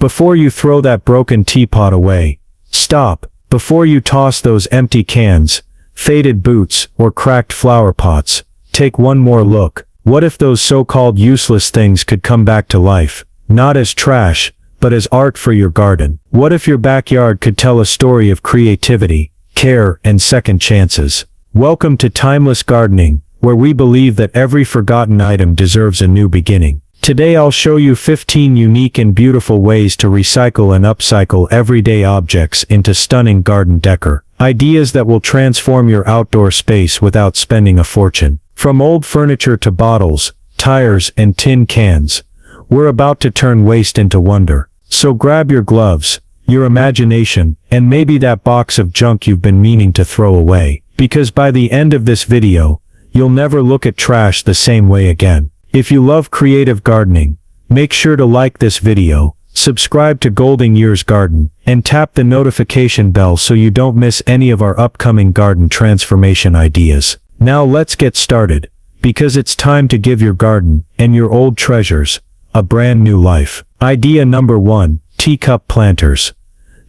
Before you throw that broken teapot away, stop. Before you toss those empty cans, faded boots, or cracked flower pots, take one more look. What if those so-called useless things could come back to life? Not as trash, but as art for your garden. What if your backyard could tell a story of creativity, care, and second chances? Welcome to Timeless Gardening, where we believe that every forgotten item deserves a new beginning. Today I'll show you 15 unique and beautiful ways to recycle and upcycle everyday objects into stunning garden decor. Ideas that will transform your outdoor space without spending a fortune. From old furniture to bottles, tires, and tin cans, we're about to turn waste into wonder. So grab your gloves, your imagination, and maybe that box of junk you've been meaning to throw away. Because by the end of this video, you'll never look at trash the same way again. If you love creative gardening, make sure to like this video, subscribe to Golden Years Garden, and tap the notification bell so you don't miss any of our upcoming garden transformation ideas. Now let's get started, because it's time to give your garden, and your old treasures, a brand new life. Idea number 1, teacup planters.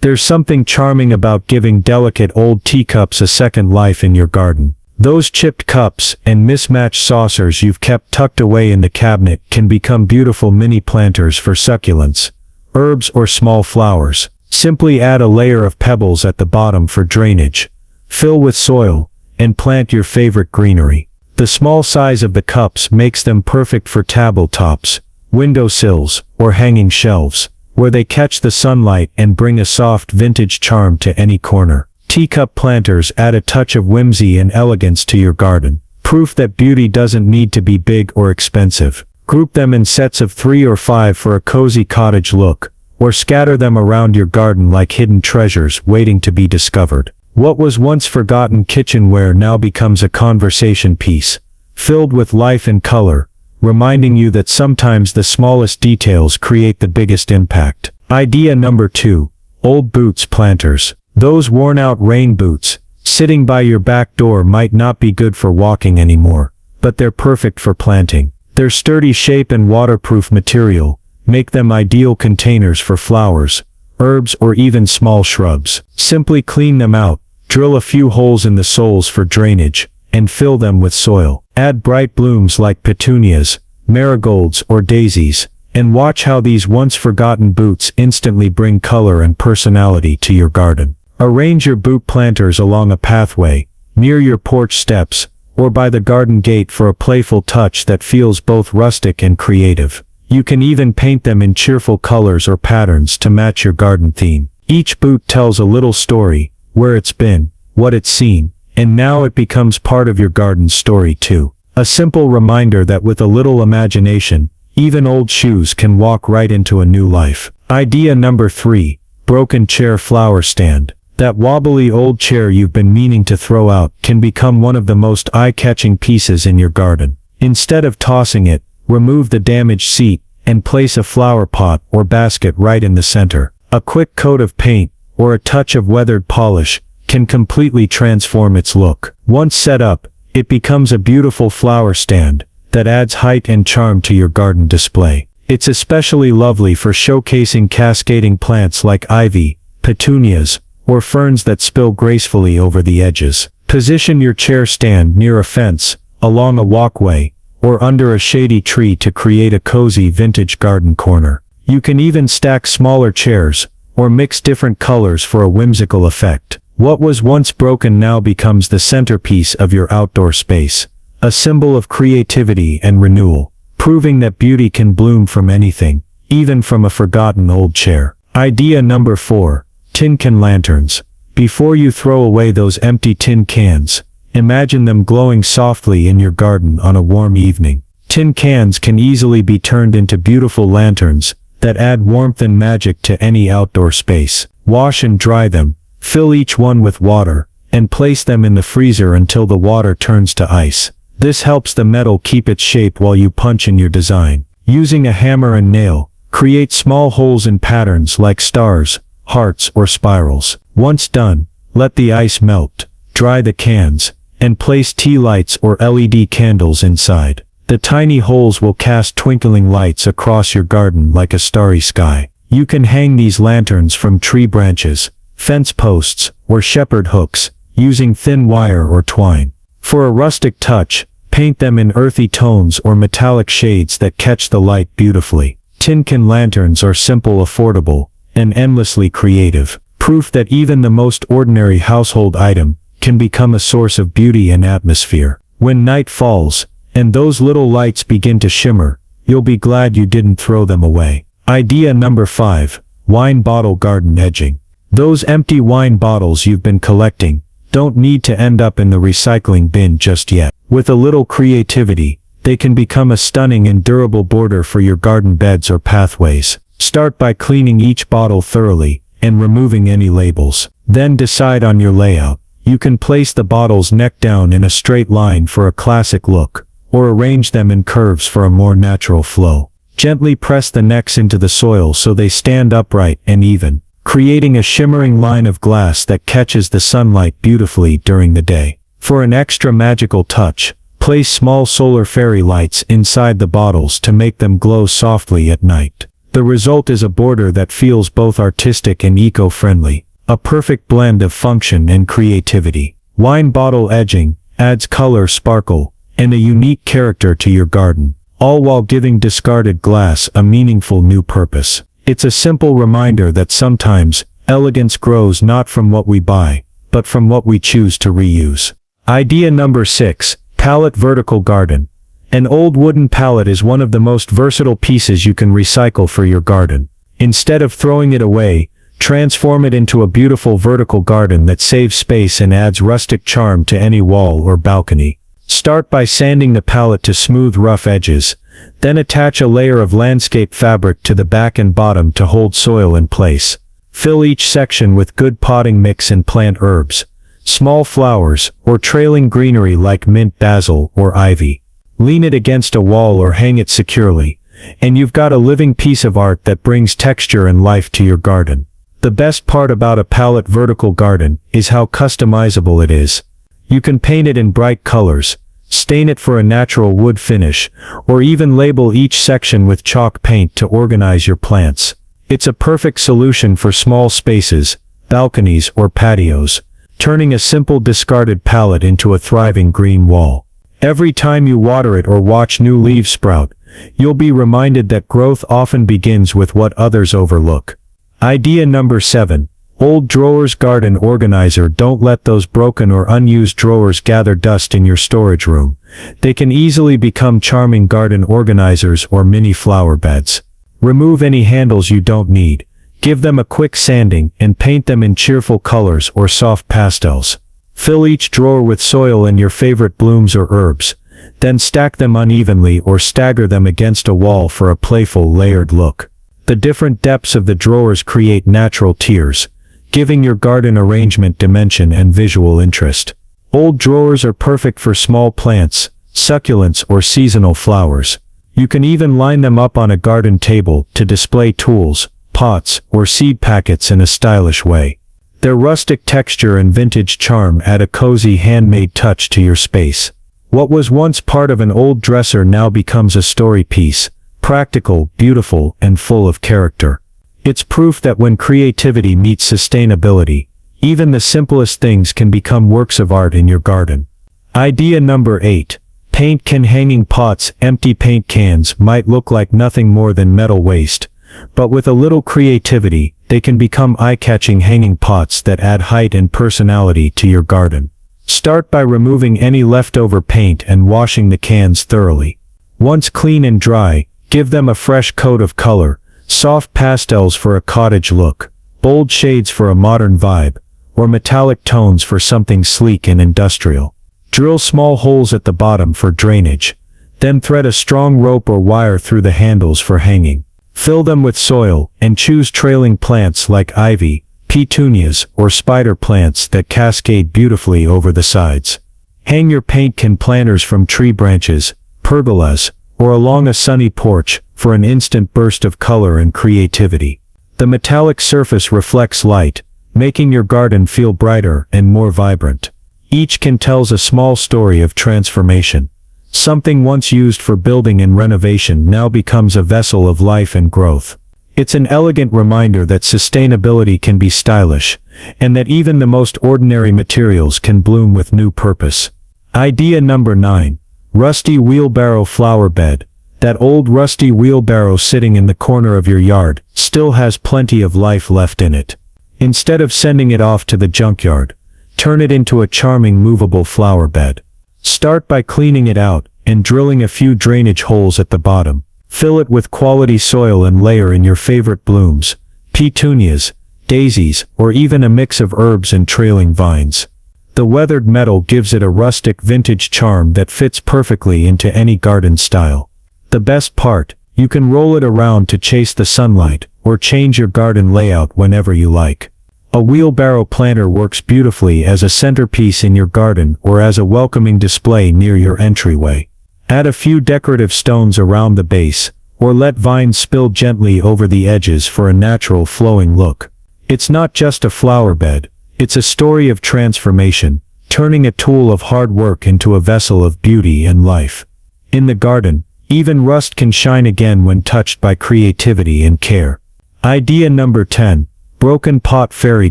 There's something charming about giving delicate old teacups a second life in your garden. Those chipped cups and mismatched saucers you've kept tucked away in the cabinet can become beautiful mini planters for succulents, herbs, or small flowers. Simply add a layer of pebbles at the bottom for drainage, fill with soil, and plant your favorite greenery. The small size of the cups makes them perfect for tabletops, windowsills, or hanging shelves, where they catch the sunlight and bring a soft vintage charm to any corner. Teacup planters add a touch of whimsy and elegance to your garden. Proof that beauty doesn't need to be big or expensive. Group them in sets of 3 or 5 for a cozy cottage look, or scatter them around your garden like hidden treasures waiting to be discovered. What was once forgotten kitchenware now becomes a conversation piece, filled with life and color, reminding you that sometimes the smallest details create the biggest impact. Idea number 2, old boots planters. Those worn-out rain boots, sitting by your back door might not be good for walking anymore, but they're perfect for planting. Their sturdy shape and waterproof material make them ideal containers for flowers, herbs, or even small shrubs. Simply clean them out, drill a few holes in the soles for drainage, and fill them with soil. Add bright blooms like petunias, marigolds, or daisies, and watch how these once forgotten boots instantly bring color and personality to your garden. Arrange your boot planters along a pathway, near your porch steps, or by the garden gate for a playful touch that feels both rustic and creative. You can even paint them in cheerful colors or patterns to match your garden theme. Each boot tells a little story, where it's been, what it's seen, and now it becomes part of your garden's story too. A simple reminder that with a little imagination, even old shoes can walk right into a new life. Idea number 3, broken chair flower stand. That wobbly old chair you've been meaning to throw out can become one of the most eye-catching pieces in your garden. Instead of tossing it, remove the damaged seat, and place a flower pot or basket right in the center. A quick coat of paint, or a touch of weathered polish, can completely transform its look. Once set up, it becomes a beautiful flower stand that adds height and charm to your garden display. It's especially lovely for showcasing cascading plants like ivy, petunias, or ferns that spill gracefully over the edges. Position your chair stand near a fence, along a walkway, or under a shady tree to create a cozy vintage garden corner. You can even stack smaller chairs, or mix different colors for a whimsical effect. What was once broken now becomes the centerpiece of your outdoor space, a symbol of creativity and renewal, proving that beauty can bloom from anything, even from a forgotten old chair. Idea number 4, tin can lanterns. Before you throw away those empty tin cans, imagine them glowing softly in your garden on a warm evening. Tin cans can easily be turned into beautiful lanterns that add warmth and magic to any outdoor space. Wash and dry them, fill each one with water, and place them in the freezer until the water turns to ice. This helps the metal keep its shape while you punch in your design. Using a hammer and nail, create small holes in patterns like stars, hearts, or spirals. Once done, let the ice melt, dry the cans, and place tea lights or LED candles inside. The tiny holes will cast twinkling lights across your garden like a starry sky. You can hang these lanterns from tree branches, fence posts, or shepherd hooks, using thin wire or twine. For a rustic touch, paint them in earthy tones or metallic shades that catch the light beautifully. Tin can lanterns are simple, affordable, and endlessly creative. Proof that even the most ordinary household item can become a source of beauty and atmosphere. When night falls, and those little lights begin to shimmer, you'll be glad you didn't throw them away. Idea number 5. Wine bottle garden edging. Those empty wine bottles you've been collecting don't need to end up in the recycling bin just yet. With a little creativity, they can become a stunning and durable border for your garden beds or pathways. Start by cleaning each bottle thoroughly and removing any labels. Then decide on your layout. You can place the bottles neck down in a straight line for a classic look, or arrange them in curves for a more natural flow. Gently press the necks into the soil so they stand upright and even, creating a shimmering line of glass that catches the sunlight beautifully during the day. For an extra magical touch, place small solar fairy lights inside the bottles to make them glow softly at night. The result is a border that feels both artistic and eco-friendly, a perfect blend of function and creativity. Wine bottle edging adds color, sparkle, and a unique character to your garden, all while giving discarded glass a meaningful new purpose. It's a simple reminder that sometimes, elegance grows not from what we buy, but from what we choose to reuse. Idea number 6. Pallet vertical garden. An old wooden pallet is one of the most versatile pieces you can recycle for your garden. Instead of throwing it away, transform it into a beautiful vertical garden that saves space and adds rustic charm to any wall or balcony. Start by sanding the pallet to smooth rough edges, then attach a layer of landscape fabric to the back and bottom to hold soil in place. Fill each section with good potting mix and plant herbs, small flowers, or trailing greenery like mint, basil, or ivy. Lean it against a wall or hang it securely, and you've got a living piece of art that brings texture and life to your garden. The best part about a pallet vertical garden is how customizable it is. You can paint it in bright colors, stain it for a natural wood finish, or even label each section with chalk paint to organize your plants. It's a perfect solution for small spaces, balconies, or patios, turning a simple discarded pallet into a thriving green wall. Every time you water it or watch new leaves sprout, you'll be reminded that growth often begins with what others overlook. Idea number 7. Old drawers garden organizer. Don't let those broken or unused drawers gather dust in your storage room. They can easily become charming garden organizers or mini flower beds. Remove any handles you don't need, give them a quick sanding, and paint them in cheerful colors or soft pastels. Fill each drawer with soil and your favorite blooms or herbs, then stack them unevenly or stagger them against a wall for a playful layered look. The different depths of the drawers create natural tiers, giving your garden arrangement dimension and visual interest. Old drawers are perfect for small plants, succulents, or seasonal flowers. You can even line them up on a garden table to display tools, pots, or seed packets in a stylish way. Their rustic texture and vintage charm add a cozy handmade touch to your space. What was once part of an old dresser now becomes a story piece, practical, beautiful, and full of character. It's proof that when creativity meets sustainability, even the simplest things can become works of art in your garden. Idea number 8. Paint can hanging pots. Empty paint cans might look like nothing more than metal waste, but with a little creativity, they can become eye-catching hanging pots that add height and personality to your garden. Start by removing any leftover paint and washing the cans thoroughly. Once clean and dry, give them a fresh coat of color, soft pastels for a cottage look, bold shades for a modern vibe, or metallic tones for something sleek and industrial. Drill small holes at the bottom for drainage, then thread a strong rope or wire through the handles for hanging. Fill them with soil, and choose trailing plants like ivy, petunias, or spider plants that cascade beautifully over the sides. Hang your paint can planters from tree branches, pergolas, or along a sunny porch for an instant burst of color and creativity. The metallic surface reflects light, making your garden feel brighter and more vibrant. Each can tells a small story of transformation. Something once used for building and renovation now becomes a vessel of life and growth. It's an elegant reminder that sustainability can be stylish, and that even the most ordinary materials can bloom with new purpose. Idea number 9. Rusty wheelbarrow flower bed. That old rusty wheelbarrow sitting in the corner of your yard still has plenty of life left in it. Instead of sending it off to the junkyard, turn it into a charming movable flower bed. Start by cleaning it out and drilling a few drainage holes at the bottom. Fill it with quality soil and layer in your favorite blooms, petunias, daisies, or even a mix of herbs and trailing vines. The weathered metal gives it a rustic vintage charm that fits perfectly into any garden style. The best part, you can roll it around to chase the sunlight, or change your garden layout whenever you like. A wheelbarrow planter works beautifully as a centerpiece in your garden or as a welcoming display near your entryway. Add a few decorative stones around the base, or let vines spill gently over the edges for a natural flowing look. It's not just a flower bed, it's a story of transformation, turning a tool of hard work into a vessel of beauty and life. In the garden, even rust can shine again when touched by creativity and care. Idea number 10. Broken pot fairy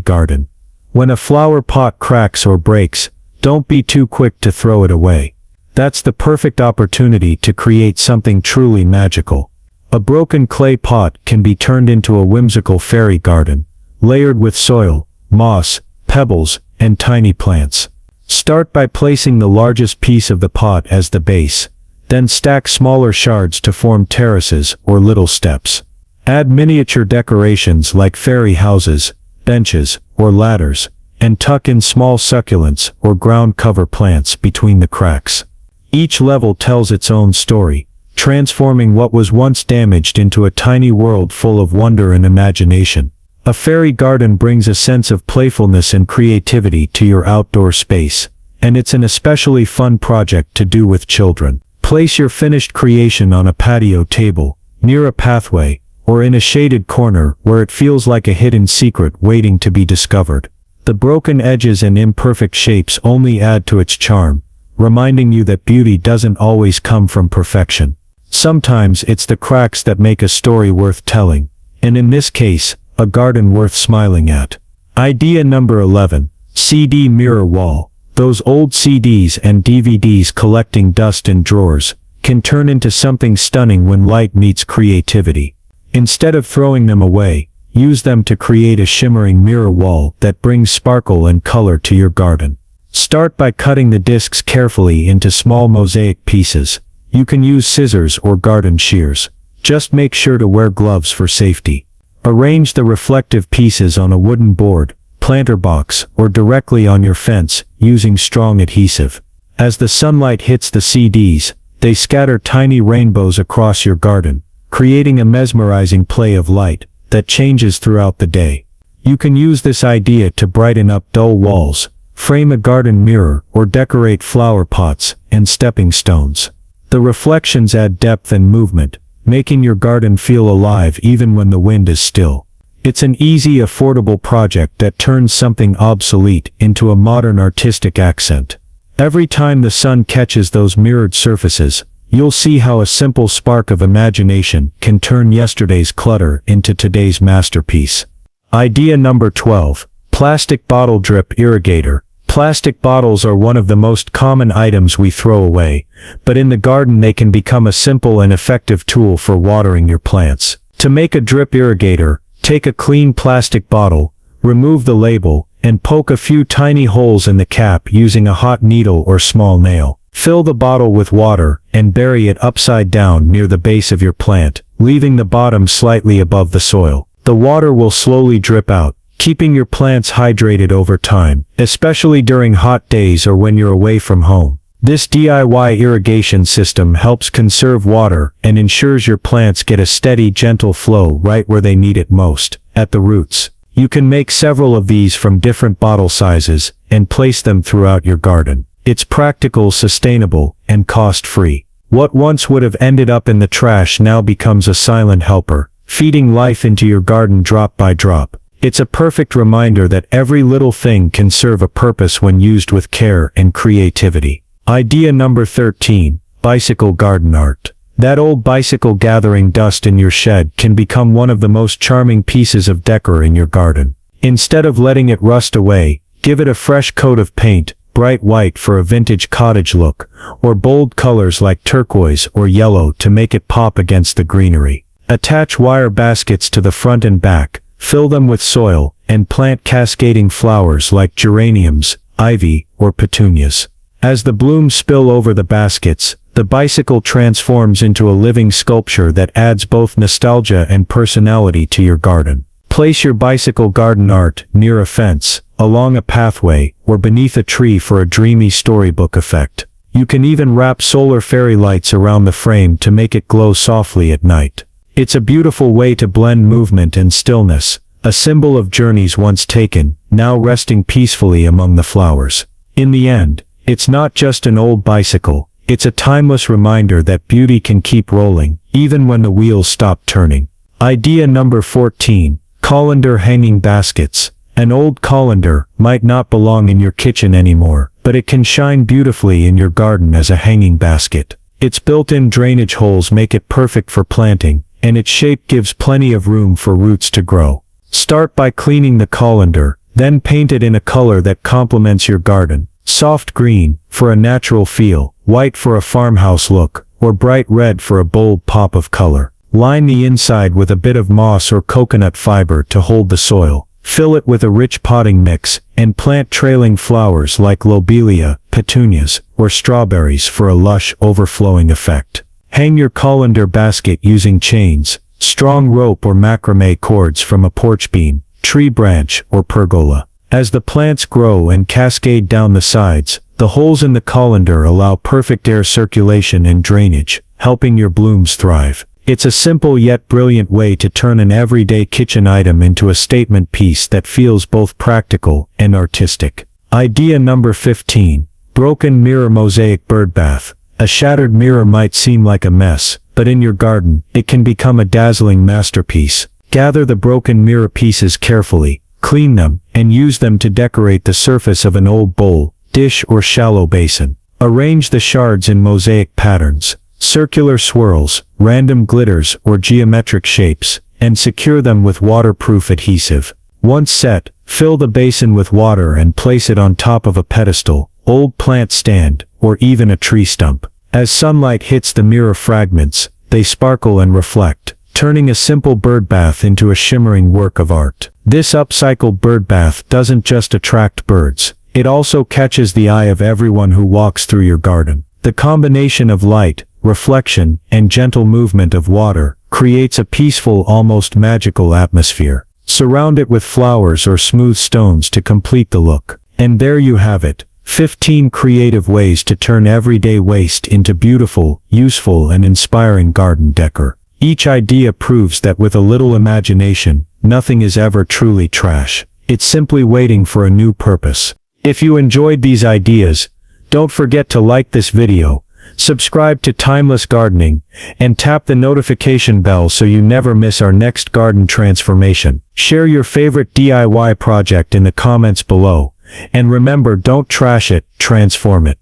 garden. When a flower pot cracks or breaks, don't be too quick to throw it away. That's the perfect opportunity to create something truly magical. A broken clay pot can be turned into a whimsical fairy garden, layered with soil, moss, pebbles, and tiny plants. Start by placing the largest piece of the pot as the base, then stack smaller shards to form terraces or little steps. Add miniature decorations like fairy houses, benches, or ladders, and tuck in small succulents or ground cover plants between the cracks. Each level tells its own story, transforming what was once damaged into a tiny world full of wonder and imagination. A fairy garden brings a sense of playfulness and creativity to your outdoor space, and it's an especially fun project to do with children. Place your finished creation on a patio table, near a pathway, or in a shaded corner where it feels like a hidden secret waiting to be discovered. The broken edges and imperfect shapes only add to its charm, reminding you that beauty doesn't always come from perfection. Sometimes it's the cracks that make a story worth telling, and in this case, a garden worth smiling at. Idea number 11. CD mirror wall. Those old CDs and DVDs collecting dust in drawers can turn into something stunning when light meets creativity. Instead of throwing them away, use them to create a shimmering mirror wall that brings sparkle and color to your garden. Start by cutting the discs carefully into small mosaic pieces. You can use scissors or garden shears. Just make sure to wear gloves for safety. Arrange the reflective pieces on a wooden board, planter box, or directly on your fence, using strong adhesive. As the sunlight hits the CDs, they scatter tiny rainbows across your garden, creating a mesmerizing play of light that changes throughout the day. You can use this idea to brighten up dull walls, frame a garden mirror, or decorate flower pots and stepping stones. The reflections add depth and movement, making your garden feel alive even when the wind is still. It's an easy, affordable project that turns something obsolete into a modern artistic accent. Every time the sun catches those mirrored surfaces, you'll see how a simple spark of imagination can turn yesterday's clutter into today's masterpiece. Idea number 12. Plastic bottle drip irrigator. Plastic bottles are one of the most common items we throw away, but in the garden they can become a simple and effective tool for watering your plants. To make a drip irrigator, take a clean plastic bottle, remove the label, and poke a few tiny holes in the cap using a hot needle or small nail. Fill the bottle with water and bury it upside down near the base of your plant, leaving the bottom slightly above the soil. The water will slowly drip out, keeping your plants hydrated over time, especially during hot days or when you're away from home. This DIY irrigation system helps conserve water and ensures your plants get a steady, gentle flow right where they need it most, at the roots. You can make several of these from different bottle sizes and place them throughout your garden. It's practical, sustainable, and cost-free. What once would have ended up in the trash now becomes a silent helper, feeding life into your garden drop by drop. It's a perfect reminder that every little thing can serve a purpose when used with care and creativity. Idea number 13. Bicycle garden art. That old bicycle gathering dust in your shed can become one of the most charming pieces of decor in your garden. Instead of letting it rust away, give it a fresh coat of paint, bright white for a vintage cottage look, or bold colors like turquoise or yellow to make it pop against the greenery. Attach wire baskets to the front and back, fill them with soil, and plant cascading flowers like geraniums, ivy, or petunias. As the blooms spill over the baskets, the bicycle transforms into a living sculpture that adds both nostalgia and personality to your garden. Place your bicycle garden art near a fence, along a pathway, or beneath a tree for a dreamy storybook effect. You can even wrap solar fairy lights around the frame to make it glow softly at night. It's a beautiful way to blend movement and stillness, a symbol of journeys once taken, now resting peacefully among the flowers. In the end, it's not just an old bicycle, it's a timeless reminder that beauty can keep rolling, even when the wheels stop turning. Idea number 14. Colander hanging baskets. An old colander might not belong in your kitchen anymore, but it can shine beautifully in your garden as a hanging basket. Its built-in drainage holes make it perfect for planting, and its shape gives plenty of room for roots to grow. Start by cleaning the colander, then paint it in a color that complements your garden. Soft green, for a natural feel, white for a farmhouse look, or bright red for a bold pop of color. Line the inside with a bit of moss or coconut fiber to hold the soil. Fill it with a rich potting mix, and plant trailing flowers like lobelia, petunias, or strawberries for a lush, overflowing effect. Hang your colander basket using chains, strong rope or macrame cords from a porch beam, tree branch, or pergola. As the plants grow and cascade down the sides, the holes in the colander allow perfect air circulation and drainage, helping your blooms thrive. It's a simple yet brilliant way to turn an everyday kitchen item into a statement piece that feels both practical and artistic. Idea number 15. Broken mirror mosaic bird bath. A shattered mirror might seem like a mess, but in your garden, it can become a dazzling masterpiece. Gather the broken mirror pieces carefully, clean them, and use them to decorate the surface of an old bowl, dish, or shallow basin. Arrange the shards in mosaic patterns, circular swirls, random glitters, or geometric shapes, and secure them with waterproof adhesive. Once set, fill the basin with water and place it on top of a pedestal, old plant stand, or even a tree stump. As sunlight hits the mirror fragments, they sparkle and reflect, turning a simple bird bath into a shimmering work of art. This upcycled bird bath doesn't just attract birds, it also catches the eye of everyone who walks through your garden. The combination of light, reflection, and gentle movement of water creates a peaceful, almost magical atmosphere. Surround it with flowers or smooth stones to complete the look. And there you have it, 15 creative ways to turn everyday waste into beautiful, useful, and inspiring garden decor. Each idea proves that with a little imagination, nothing is ever truly trash. It's simply waiting for a new purpose. If you enjoyed these ideas, don't forget to like this video, subscribe to Timeless Gardening, and tap the notification bell so you never miss our next garden transformation. Share your favorite DIY project in the comments below, and remember, don't trash it, transform it.